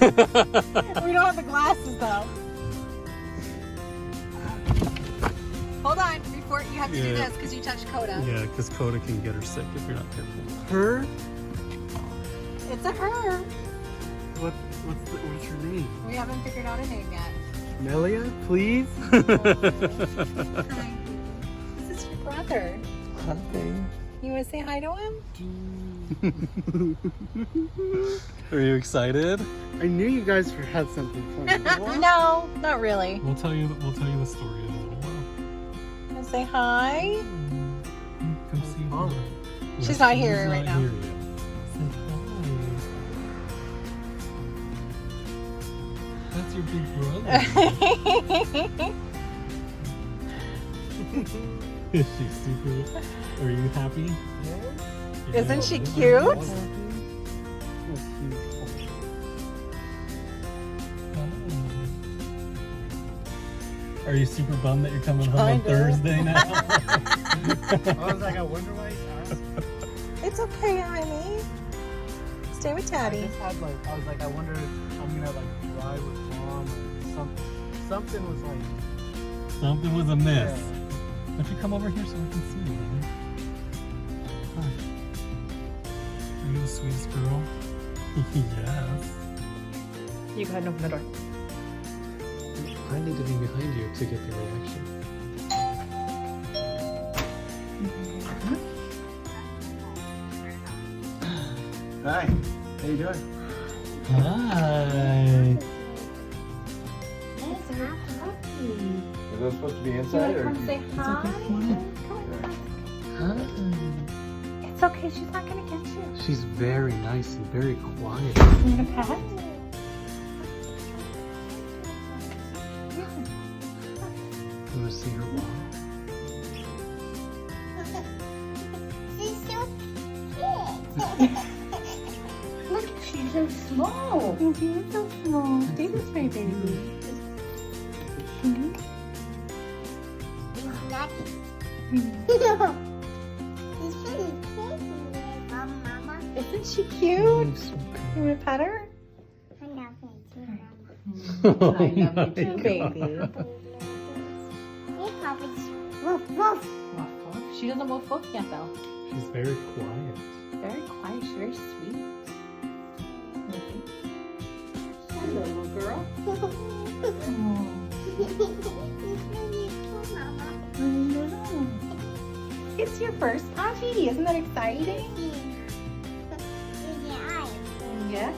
We don't have the glasses though. Hold on, before you have to do this because you touched Coda. Yeah, because Coda can get her sick if you're not careful. Her? It's a her. What's her name? We haven't figured out a name yet. Melia, please? Hi. This is your brother. Hi. You want to say hi to him? Are you excited? I knew you guys had something funny. No, not really. We'll tell you the story in a little while. Want to say hi? Come see her. She's not here right now. Here yet. Say hi. That's your big brother. Is she super? Are you happy? Isn't she cute? Are you super bummed that you're coming home on Kinda. Thursday now? I was like, I wonder why he's asking. It's okay, honey. Stay with I Daddy. just had like, I was like, I wonder if I'm gonna like drive with Mom or something. Something was like. Something was amiss. Yeah. Why don't you come over here so I can see you? Hi. Are you the sweetest girl? Yes. You go ahead and open the door. I need to be behind you to get the reaction. Hi. How you doing? Hi. Are those supposed to be inside or? Come say hi. Hi. It's okay. She's not gonna get you. She's very nice and very quiet. You gonna pet? You want to see her walk? She's so cute. Look, she's so small. She is so small. Stay this way, baby. He's lucky. He's pretty cute, Mama. Isn't she cute? You wanna pet her? I love you too, Mama. I love you too, baby. Hey, Papa. Woof, woof. Woof, woof. She doesn't woof woof yet though. She's very quiet. Very quiet. She's very sweet. Hello, little girl. He's really cool, Mama. I know. It's your first puppy. Isn't that exciting? Yeah. Yeah.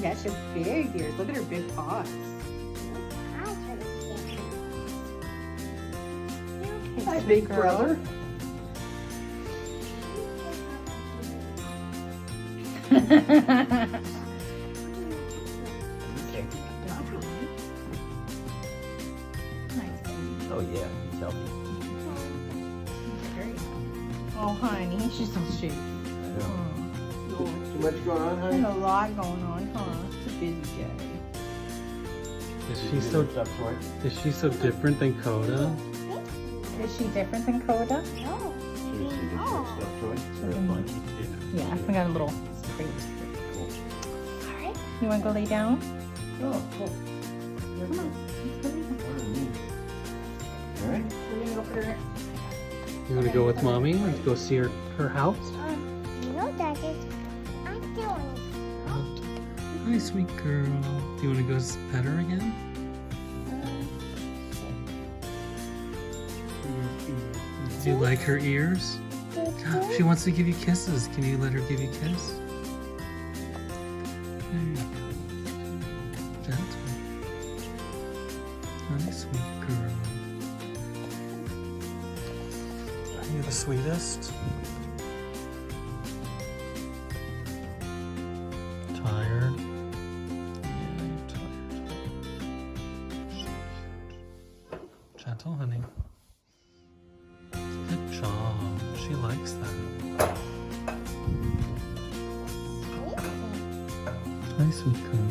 Yeah, she has big ears. Look at her big paws. Hi, big brother. Oh yeah, he's healthy. Oh, honey, she's so sweet. Too much going on, There's honey? a lot going on, huh? It's a busy day. Is she so different than Coda? Is she different than Coda? No. Yeah, we got a little crate. Alright, you want to go lay down? Oh, cool. Come on. Let's go lay down. Alright. We're going to go put her. You want to go with Mommy and go see her house? No, Daddy. I'm doing Hi, sweet girl. Do you want to go pet her again? Do you like her ears? God, she wants to give you kisses. Can you let her give you a kiss? There you go. Gentle. Hi, sweet girl. Are you the sweetest? Tired? Yeah, you're tired. Gentle, honey. Good job. She likes that. Hi, sweet girl.